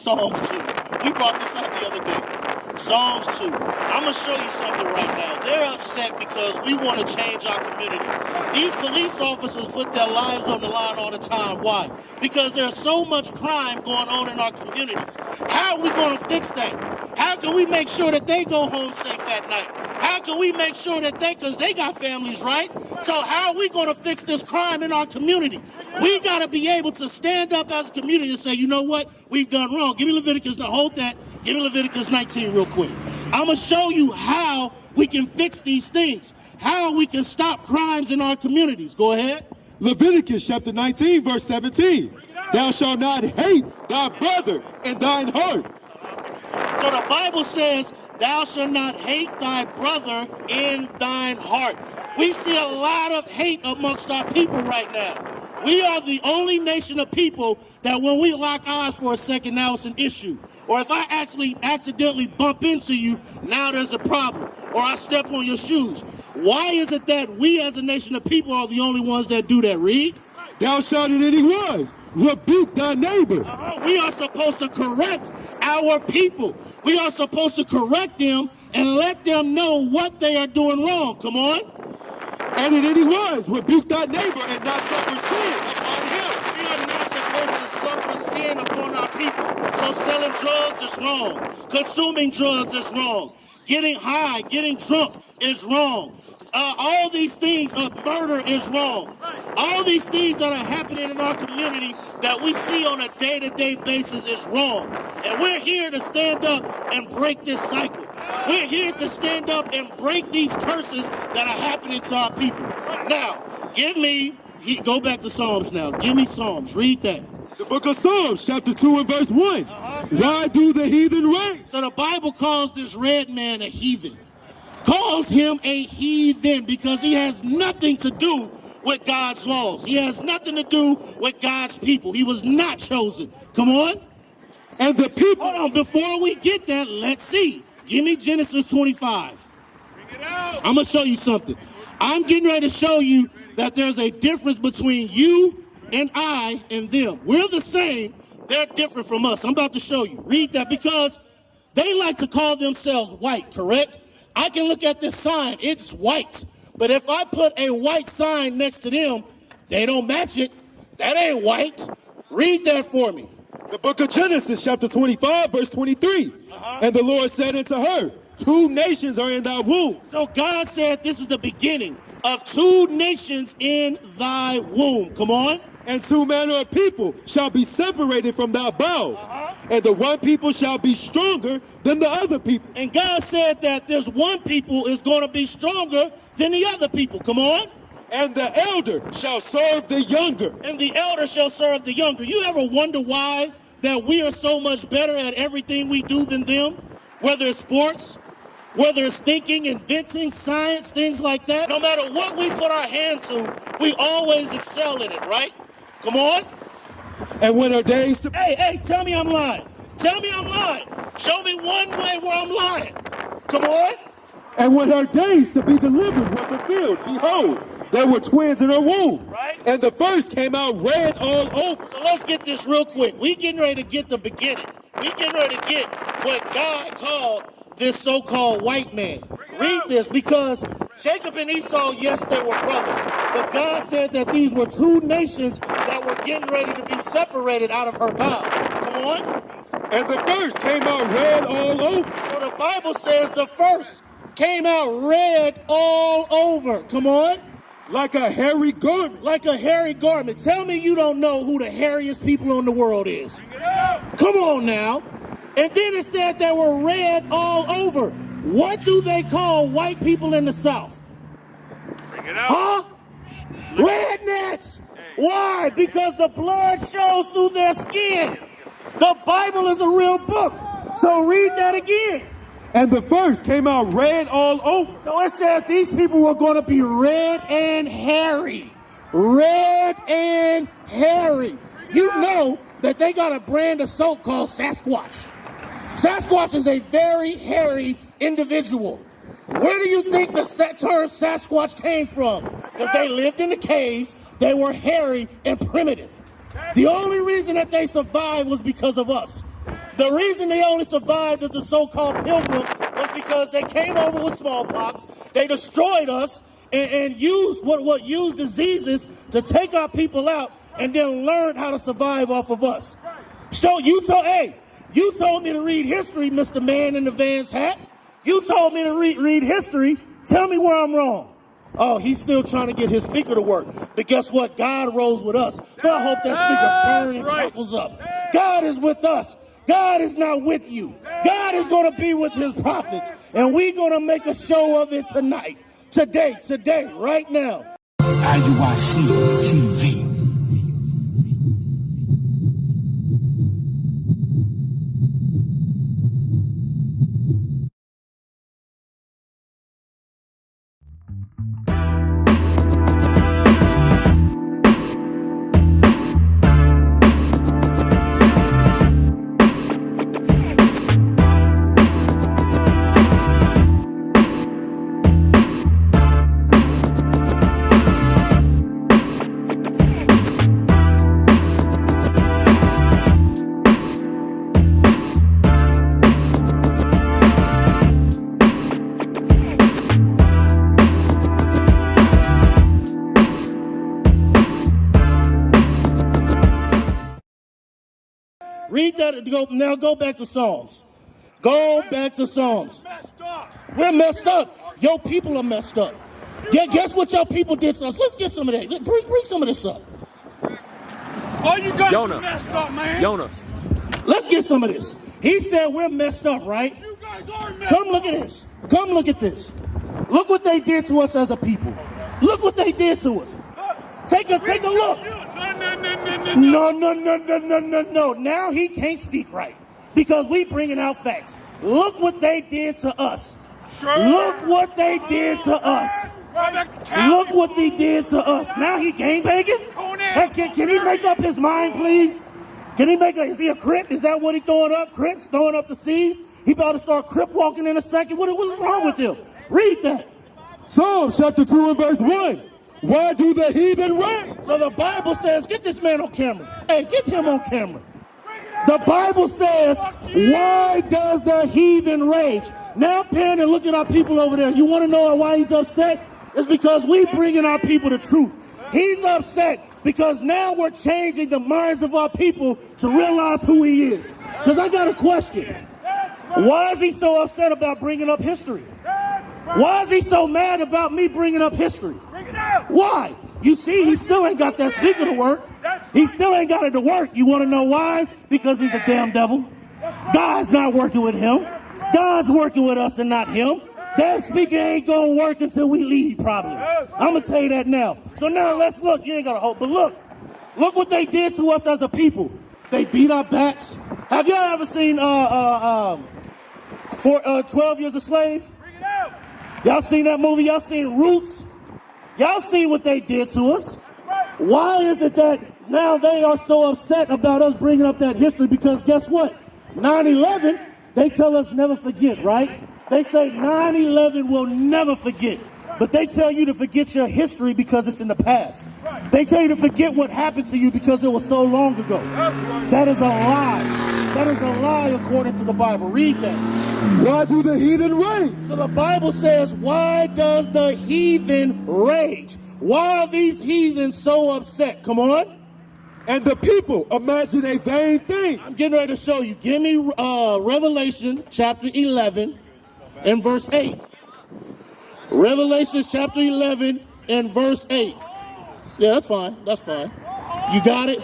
Psalms 2. We brought this out the other day. Psalms 2. I'm going to show you something right now. They're upset because we want to change our community. These police officers put their lives on the line all the time. Why? Because there's so much crime going on in our communities. How are we going to fix that? How can we make sure that they go home safe at night? How can we make sure that because they got families, right? So how are we going to fix this crime in our community? We got to be able to stand up as a community and say, you know what? We've done wrong. Give me Leviticus. Now hold that. Give me Leviticus 19 real quick. I'm going to show you how we can fix these things, how we can stop crimes in our communities. Go ahead. Leviticus chapter 19, verse 17. Thou shalt not hate thy brother in thine heart. So the Bible says, thou shalt not hate thy brother in thine heart. We see a lot of hate amongst our people right now. We are the only nation of people that when we lock eyes for a second, now it's an issue. Or if I actually accidentally bump into you, now there's a problem. Or I step on your shoes. Why is it that we as a nation of people are the only ones that do that? Read. Thou shalt in any wise rebuke thy neighbor. We are supposed to correct our people. We are supposed to correct them and let them know what they are doing wrong. Come on. And in any wise rebuke thy neighbor and not suffer sin upon him. We are not supposed to suffer sin upon our people. So selling drugs is wrong. Consuming drugs is wrong. Getting high, getting drunk is wrong. All these things, murder is wrong. All these things that are happening in our community that we see on a day-to-day basis is wrong. And we're here to stand up and break this cycle. We're here to stand up and break these curses that are happening to our people. Now, go back to Psalms now. Give me Psalms. Read that. The book of Psalms, chapter 2 and verse 1. Why do the heathen rage? So the Bible calls this red man a heathen. Calls him a heathen because he has nothing to do with God's laws. He has nothing to do with God's people. He was not chosen. Come on. And the people. Hold on. Before we get that, let's see. Give me Genesis 25. Bring it out. I'm going to show you something. I'm getting ready to show you that there's a difference between you and I and them. We're the same. They're different from us. I'm about to show you. Read that because they like to call themselves white, correct? I can look at this sign. It's white. But if I put a white sign next to them, they don't match it. That ain't white. Read that for me. The book of Genesis, chapter 25, verse 23. And the Lord said unto her, 2 nations are in thy womb. So God said this is the beginning of 2 nations in thy womb. Come on. And 2 manner of people shall be separated from thy bowels. And the one people shall be stronger than the other people. And God said that this one people is going to be stronger than the other people. Come on. And the elder shall serve the younger. And the elder shall serve the younger. You ever wonder why that we are so much better at everything we do than them? Whether it's sports, whether it's thinking, inventing, science, things like that. No matter what we put our hand to, we always excel in it, right? Come on. And when her days to... Hey, tell me I'm lying. Tell me I'm lying. Show me one way where I'm lying. Come on. And when her days to be delivered were fulfilled, behold, there were twins in her womb. Right. And the first came out red all over. So let's get this real quick. We getting ready to get the beginning. We getting ready to get what God called this so-called white man. Read this because Jacob and Esau, yes, they were brothers. But God said that these were 2 nations that were getting ready to be separated out of her bowels. Come on. And the first came out red all over. So the Bible says the first came out red all over. Come on. Like a hairy garment. Like a hairy garment. Tell me you don't know who the hairiest people in the world is. Come on now. And then it said they were red all over. What do they call white people in the South? Bring it out. Huh? Rednecks. Why? Because the blood shows through their skin. The Bible is a real book. So read that again. And the first came out red all over. So it said these people were going to be red and hairy. Red and hairy. You know that they got a brand of soap called Sasquatch. Sasquatch is a very hairy individual. Where do you think the term Sasquatch came from? Because they lived in the caves, they were hairy and primitive. The only reason that they survived was because of us. The reason they only survived as the so-called pilgrims was because they came over with smallpox, they destroyed us, and used used diseases to take our people out, and then learned how to survive off of us. So you told me to read history, Mr. Man in the Vans hat. You told me to read history. Tell me where I'm wrong. Oh, he's still trying to get his speaker to work. But guess what? God rolls with us. So I hope that speaker burns and crackles up. God is with us. God is not with you. God is going to be with his prophets. And we're going to make a show of it tonight. Today, right now. IUIC TV. Read that. Now go back to Psalms. Go back to Psalms. We're messed up. Your people are messed up. Guess what your people did to us? Let's get some of that. Bring some of this up. Oh, you guys are messed up, man. Yona. Let's get some of this. He said we're messed up, right? You guys are messed Come look at this. Come look at this. Look what they did to us as a people. Look what they did to us. Take a look. No. Now he can't speak right because we bringing out facts. Look what they did to us. Look what they did to us. Look what they did to us. Now he gangbanging? Hey, can he make up his mind, please? Is he a Crip? Is that what he throwing up? Crips throwing up the C's? He about to start Crip walking in a second. What's wrong with him? Read that. Psalm chapter 2 and verse 1. Why do the heathen rage? So the Bible says, get this man on camera. Hey, get him on camera. The Bible says, why does the heathen rage? Now pan and look at our people over there. You want to know why he's upset? It's because we bringing our people the truth. He's upset because now we're changing the minds of our people to realize who he is. Because I got a question. Why is he so upset about bringing up history? Why is he so mad about me bringing up history? Why? You see, he still ain't got that speaker to work. He still ain't got it to work. You want to know why? Because he's a damn devil. God's not working with him. God's working with us and not him. That speaker ain't going to work until we leave, probably. I'm going to tell you that now. So now let's look. You ain't got to hope. But look what they did to us as a people. They beat our backs. Have y'all ever seen 12 Years a Slave? Y'all seen that movie? Y'all seen Roots? Y'all seen what they did to us? Why is it that now they are so upset about us bringing up that history? Because guess what? 9/11, they tell us never forget, right? They say 9/11 will never forget. But they tell you to forget your history because it's in the past. They tell you to forget what happened to you because it was so long ago. That is a lie. That is a lie according to the Bible. Read that. Why do the heathen rage? So the Bible says, why does the heathen rage? Why are these heathens so upset? Come on. And the people imagine a vain thing. I'm getting ready to show you. Give me Revelation chapter 11 and verse 8. Revelation chapter 11 and verse 8. Yeah, that's fine. That's fine. You got it?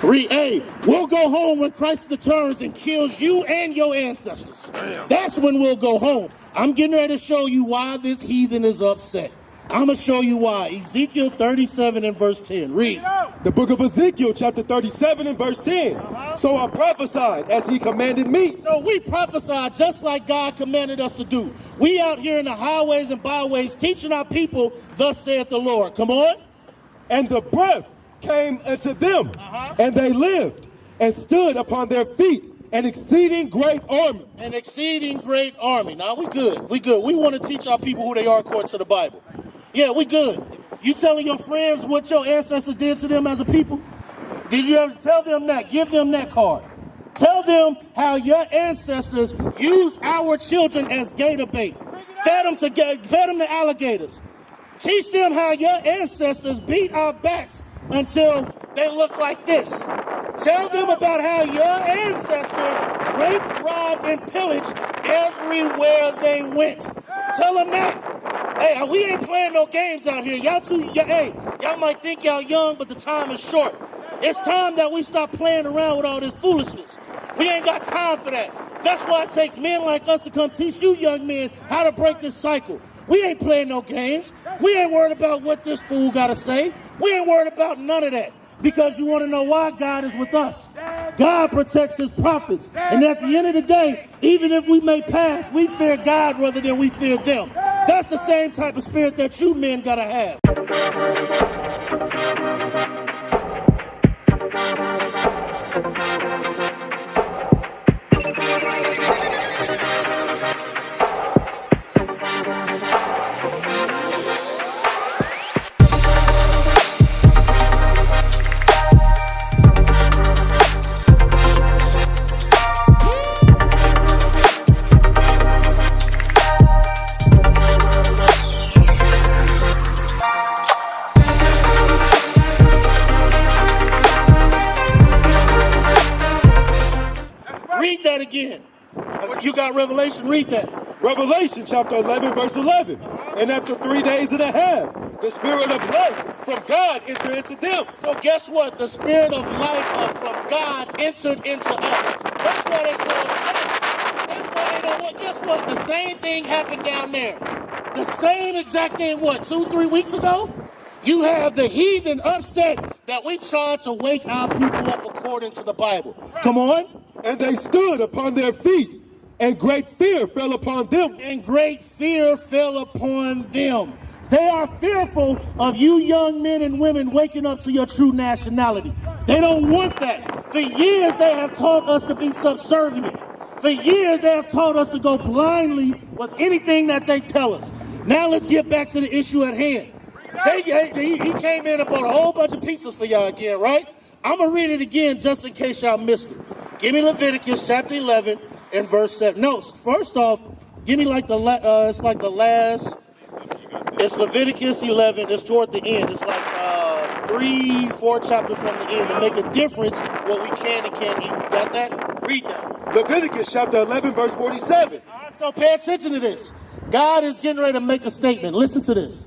Read. Hey, we'll go home when Christ returns and kills you and your ancestors. That's when we'll go home. I'm getting ready to show you why this heathen is upset. I'm going to show you why. Ezekiel 37 and verse 10. Read. The book of Ezekiel, chapter 37 and verse 10. So I prophesied as he commanded me. So we prophesied just like God commanded us to do. We out here in the highways and byways teaching our people, thus saith the Lord. Come on. And the breath came unto them, and they lived and stood upon their feet, an exceeding great army. An exceeding great army. Now we good. We good. We want to teach our people who they are according to the Bible. Yeah, we good. You telling your friends what your ancestors did to them as a people? Did you ever tell them that? Give them that card. Tell them how your ancestors used our children as gator bait. Fed them to alligators. Teach them how your ancestors beat our backs until they look like this. Tell them about how your ancestors raped, robbed, and pillaged everywhere they went. Tell them that. Hey, we ain't playing no games out here. Y'all might think y'all young, but the time is short. It's time that we stop playing around with all this foolishness. We ain't got time for that. That's why it takes men like us to come teach you young men how to break this cycle. We ain't playing no games. We ain't worried about what this fool got to say. We ain't worried about none of that. Because you want to know why? God is with us. God protects his prophets. And at the end of the day, even if we may pass, we fear God rather than we fear them. That's the same type of spirit that you men got to have. Read that again. You got Revelation, read that. Revelation chapter 11, verse 11. And after 3 days and a half, the spirit of life from God entered into them. So guess what? The spirit of life from God entered into us. That's why they so upset. That's why they don't want. Guess what? The same thing happened down there. The same exact thing, 2-3 weeks ago? You have the heathen upset that we trying to wake our people up according to the Bible. Come on. And they stood upon their feet, and great fear fell upon them. And great fear fell upon them. They are fearful of you young men and women waking up to your true nationality. They don't want that. For years they have taught us to be subservient. For years they have taught us to go blindly with anything that they tell us. Now let's get back to the issue at hand. He came in and bought a whole bunch of pizzas for y'all again, right? I'm going to read it again just in case y'all missed it. Give me Leviticus chapter 11 and verse 7. No, first off, give me it's Leviticus 11. It's toward the end. It's like 3-4 chapters from the end to make a difference what we can and can't eat. You got that? Read that. Leviticus chapter 11, verse 47. All right, so pay attention to this. God is getting ready to make a statement. Listen to this.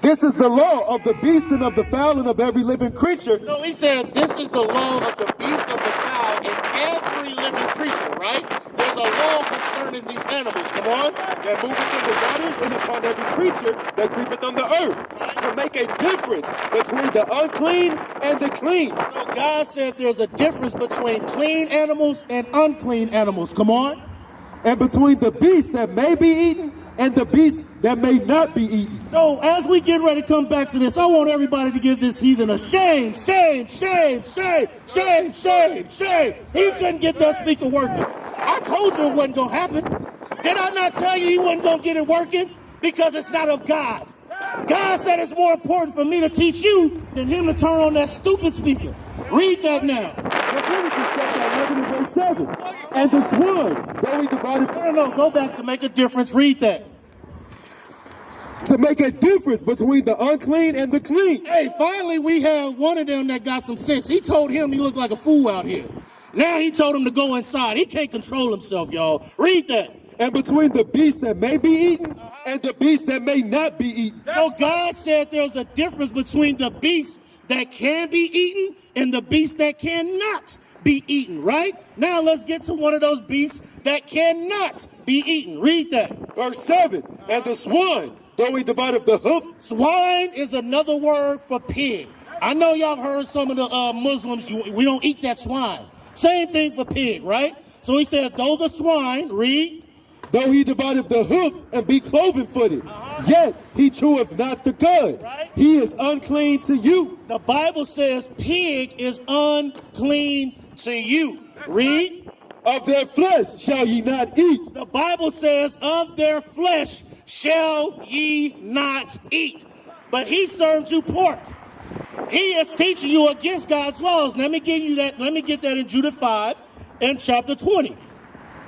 This is the law of the beast and of the fowl and of every living creature. So he said, this is the law of the beast, of the fowl, and every living creature, right? There's a law concerning these animals, come on? That moveth in the waters and upon every creature that creepeth on the earth, to make a difference between the unclean and the clean. So God said there's a difference between clean animals and unclean animals, come on? And between the beast that may be eaten and the beast that may not be eaten. So as we get ready to come back to this, I want everybody to give this heathen a shame, shame, shame, shame, shame, shame, shame. He couldn't get that speaker working. I told you it wasn't going to happen. Did I not tell you he wasn't going to get it working? Because it's not of God. God said it's more important for me to teach you than him to turn on that stupid speaker. Read that now. Leviticus chapter 11 and verse 7. And the swan, though he divided... No, go back to make a difference. Read that. To make a difference between the unclean and the clean. Hey, finally we have one of them that got some sense. He told him he looked like a fool out here. Now he told him to go inside. He can't control himself, y'all. Read that. And between the beast that may be eaten and the beast that may not be eaten. So God said there's a difference between the beast that can be eaten and the beast that cannot be eaten, right? Now let's get to one of those beasts that cannot be eaten. Read that. Verse 7. And the swan, though he divided the hoof. Swine is another word for pig. I know y'all heard some of the Muslims, we don't eat that swine. Same thing for pig, right? So he said, though the swine, read. Though he divided the hoof and be cloven-footed, yet he cheweth not the cud. Right. He is unclean to you. The Bible says pig is unclean to you. Read. Of their flesh shall ye not eat. The Bible says of their flesh shall ye not eat. But he served you pork. He is teaching you against God's laws. Let me give you that. Let me get that in Judah 5. in chapter 20.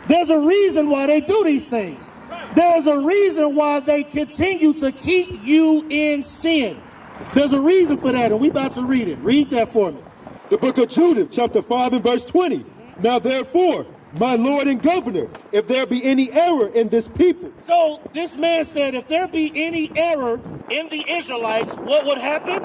There's a reason why they do these things. There's a reason why they continue to keep you in sin. There's a reason for that, and we about to read it. Read that for me. The book of Judith, chapter 5 and verse 20. Now therefore, my Lord and Governor, if there be any error in this people. So this man said if there be any error in the Israelites, what would happen?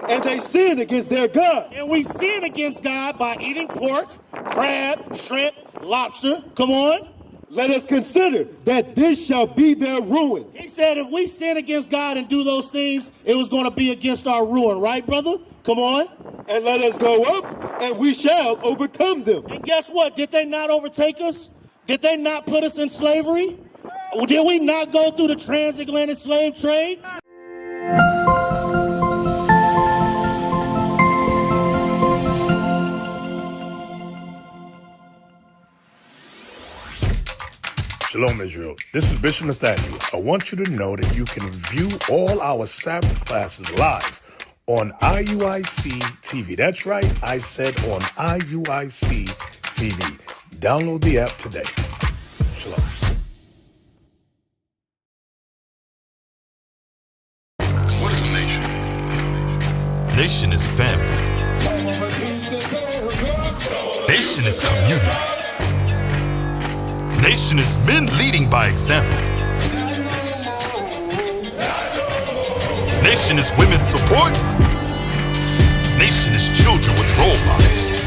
And they sin against their God. And we sin against God by eating pork, crab, shrimp, lobster. Come on. Let us consider that this shall be their ruin. He said if we sin against God and do those things, it was going to be against our ruin, right, brother? Come on. And let us go up, and we shall overcome them. And guess what? Did they not overtake us? Did they not put us in slavery? Did we not go through the transatlantic slave trade? Shalom, Israel. This is Bishop Nathaniel. I want you to know that you can view all our Sabbath classes live on IUIC TV. That's right, I said on IUIC TV. Download the app today. Shalom. What is a nation? Nation is family. Nation is community. Nation is men leading by example. Nation is women's support. Nation is children with role models.